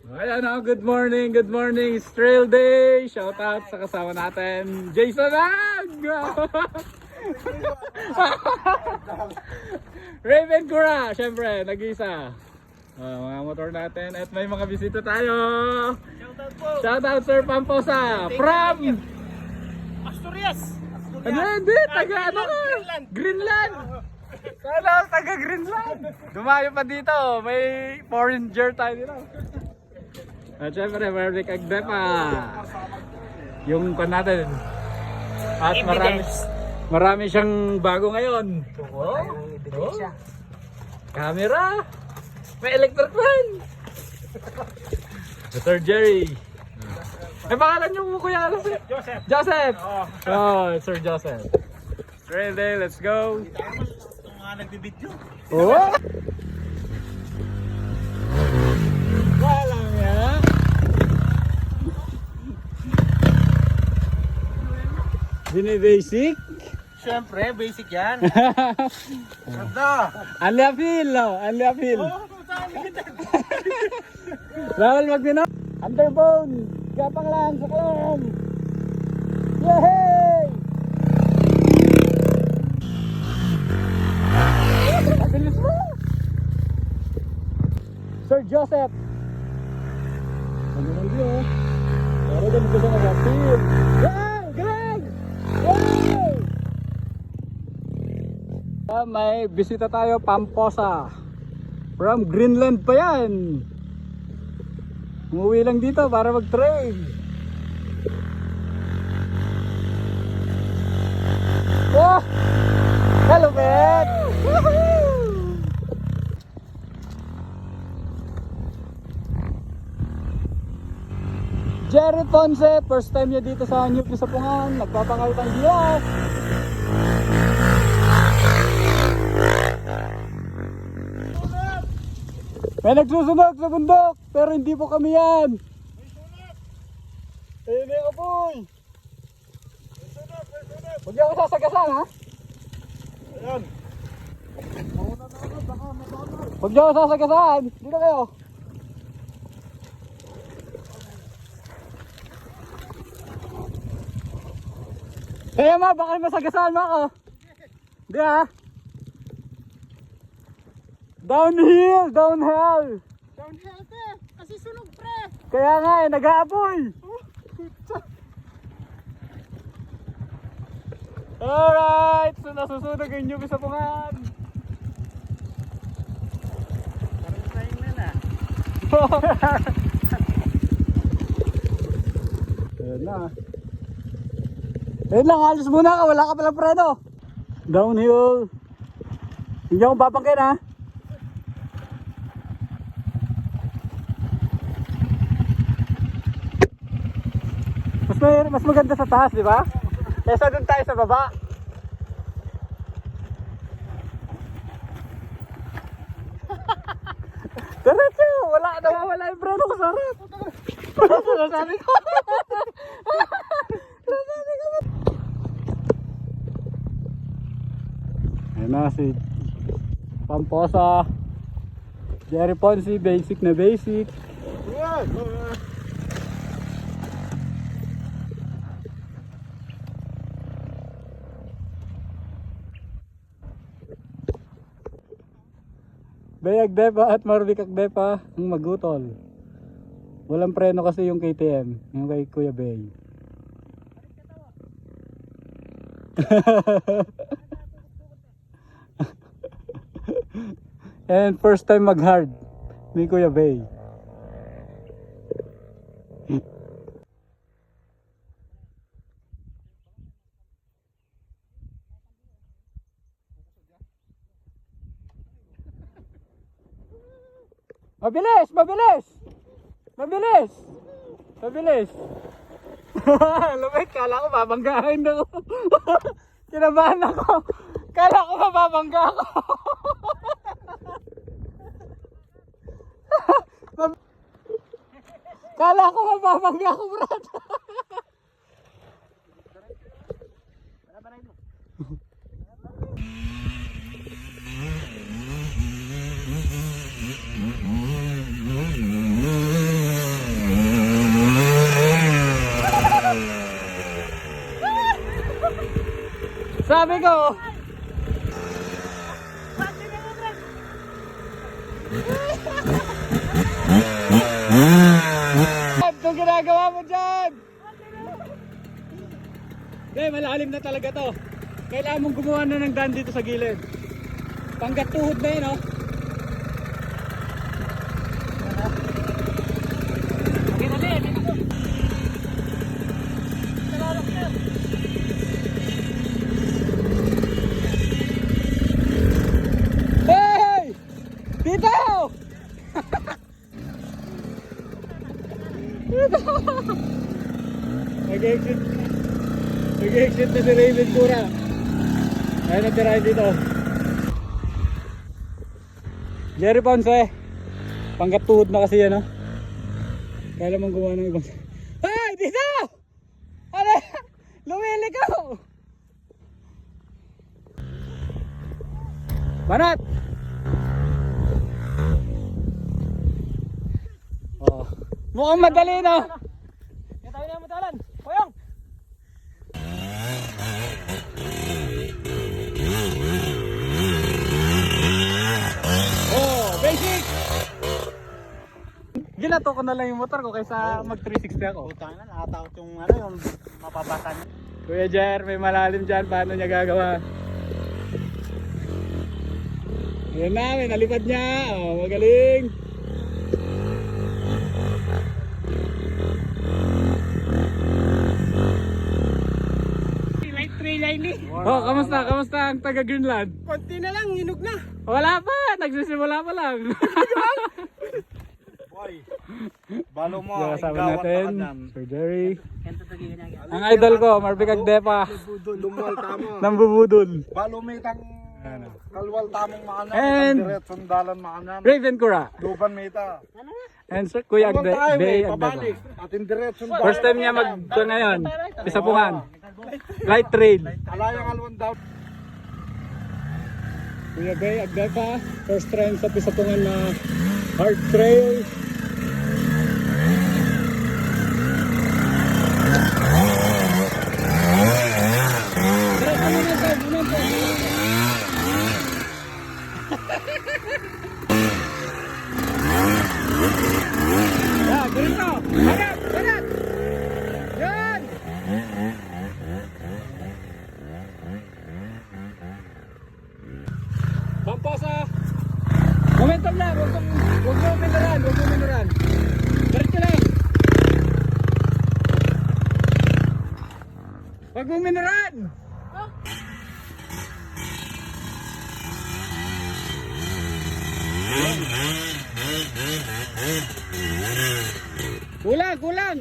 Ayan o, good morning, it's trail day. Shout out sa kasama natin, Jason Ag! Raven Cura, syempre, nag-isa. Mga motor natin at may mga bisita tayo. Shout out Sir Pamposa from Asturias. ano hindi, taga ano ka? Greenland. Sana taga Greenland. Dumayo pa dito, may foreigner tayo dito. At syempre, Merry Kagdepa. Yung pan natin. At marami siyang bago ngayon. Camera. May electric fan. Sir Jerry. May pangalan yung kuya ano? Joseph. Oh, Sir Joseph. Trail day, let's go. Itong nga nagbibidyo. Oh. Walang ya. Bini-basic. Siyempre, basic yan. Ganda. Anliapil, no? Anliapil. Bawal magdino. Underbone. Gapang lang sa kalam. Yehey! Abilis mo. Sir Joseph. Ano lang diyo? Pero ganito sa nag-apil. Greg! Hey! May bisita tayo, Pamposa. From Greenland pa yan. Umuwi lang dito para mag-train. Oh! Hello, man! Jerry Ponce, first time niya dito sa New Pisapungan. Nagpapakalitang Diyos. May nagsusunog sa bundok, pero hindi po kami yan. Ayun na yung apoy. Huwag niyo ako sasagasan, ha? Ayan. Huwag niyo ako sasagasan. Dito kayo. Kaya baka masagasan mo ako. Hindi, ha? Downhill! Downhill! Downhill te, kasi sunog pre. Kaya nga nag-aapoy! Alright! So nasusunog yung New Pisapungan! Parang tayong na na. Ayan na. Ayun lang, alis muna ka, wala ka palang preno. Downhill. Hindi akong babangkin, ha. Mas maganda sa taas, di ba? Kesa doon tayo sa baba. Diretso, nawawala yung preno ko sa harap. Sabi ko. Ayan na si Pamposa, Jerry Ponce, basic na basic. Bayag Depa at Marubikak Depa ang magutol. Walang preno kasi yung KTM, yung kay Kuya Bay. And first time mag-hard ni Kuya Bay. Mabilis! Mabilis! Mabilis! Mabilis! Lumit, kala ko babanggahin ako. Kinabahan ako. Kala ko mababangga ako. Kala ko mababangga ako, brad. Sabi ko. Anong ginagawa mo dyan? Hindi, malalim na talaga to. Kailangan mong gumawa na ng daan dito sa gilid. Panggat tuhod na yun, oh. Hey! Dito! Dito! Nag-exit. Nag-exit na si Raven Cura. Ayun na tirahin dito. Jerry Ponce. Panggat tuhod na kasi yan, oh. Kaya mong gumawa ng ibang... Hey! Dito! Ano? Lumilikaw! Banat! Oh. Mukhang madali, no? Kaya tayo na madalan. Poyong! Oh, basic! Ginato ko na lang yung motor ko kaysa mag 360 ako. Utang na, nakatakot yung ano, yung mapabasa niya. Kuya Jer, may malalim dyan. Paano niya gagawa? Ayan na, may nalipad niya. Oh, magaling. Light tray line Oh, kamusta? Kamusta ang taga Greenland? Konti na lang, hinog na. Wala pa, nagsisimula pa lang. Boy, balo mo, Yung kasama ikawan natin, pa ka dyan. Sir Jerry. Ang idol ko, Marvic Agdepa. Lumal tamo. Nambubudol. Balo may tang kalwal tamong makanan. And- Diret sandalan makanan. Raven Cura. Luban may ta. And Sir Kuya Kalwal tayo, Bay may pabalik. Agdepa. Atin diret sandalan. First time niya mag ngayon. Pisapungan. Light trail. Alayang alwan daw. Kuya Bay Agdepa. First time sa Pisapungan na hard trail. Ya, ganito. Banat, banat. Yan. Pamposa. Momentum lang, huwag mo minuran, huwag mo minuran. Diretso lang. Huwag mo minuran. Kulang, kulang.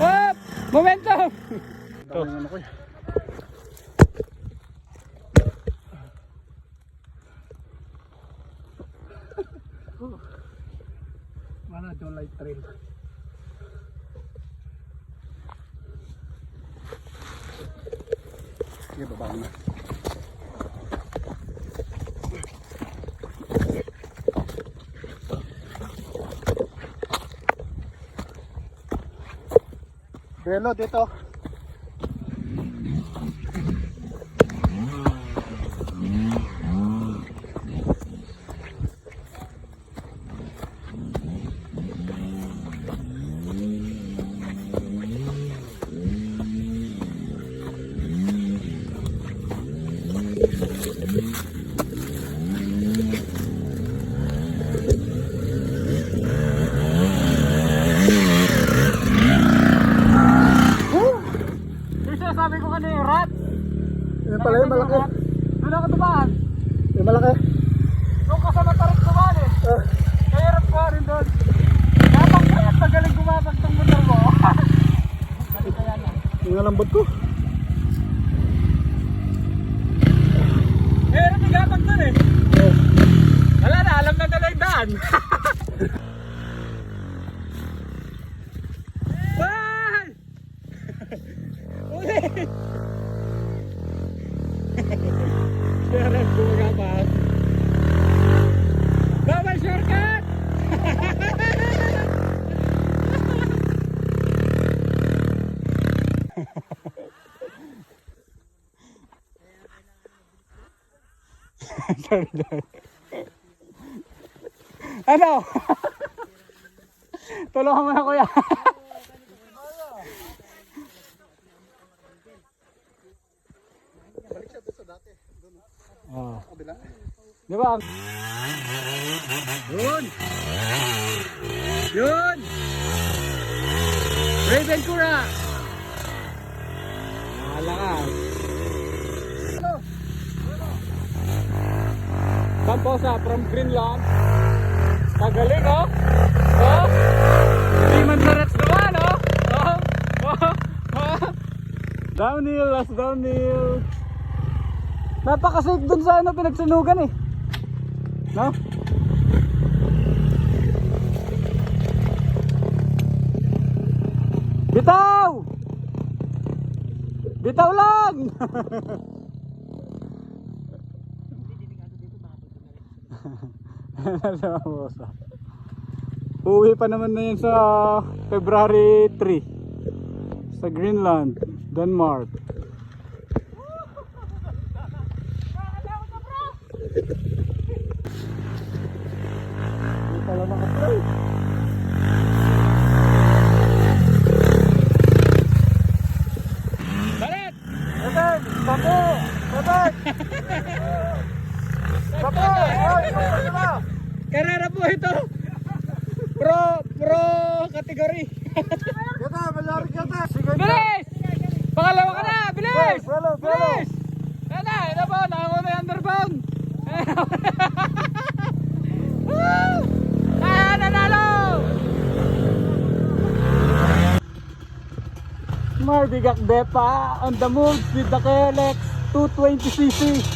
Hop! Momentum! Ito. Mana yung light trail. Sige, baba ko na. Belo dito. Sabi ko kanina yung rat. Yan pala yung malaki. Doon ako tumaan. Yung malaki. Doon ka sa matarik tumaan eh. Kaya rat ko rin doon. Kapag kaya magaling gumapag tong motor mo. Yung nalambot ko. Kaya rat gumapag doon eh. Wala na, alam na talagang daan. Bye! Uli! Kaya rat gumapag. Bawal siya! Sorry, sorry. Ano? Tulungan mo na kuya. Balik siya doon sa dati. Doon. Oh. Kabila. Di ba? Yun! Yun! Raven Kura! Malakas! Samposa from Greenland. Tagaling, oh! Oh! Demon Barracks naman, oh! Oh! Oh! Oh! Downhill, last downhill. Napaka-safe dun sa ano, pinagsunugan eh. No? Bitaw! Bitaw lang! Uwi pa naman na yun sa February 3 sa Greenland, Denmark. Hindi pala naka-play. Balit! Balit! Sapo! Balit! Sapo! Hoy! Karera po ito! Pro category! Kita, malari kita. Sige ka. Bilis! Pangalawa ka na! Bilis! Follow, follow. Bilis! Yan na! Yan na po! Nakakuha na yung underbound! Woo! Kaya nanalo! Mardigak Depa on the move with the KLX 220cc.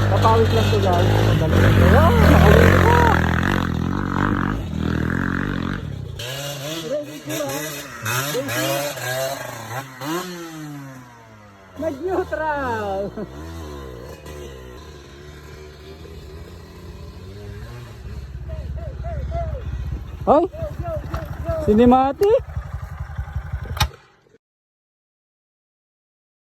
Kapawis lang to guys. Madali lang to. Oh, nakawin ko pa! Nag-neutral! Hoy! Cinemati!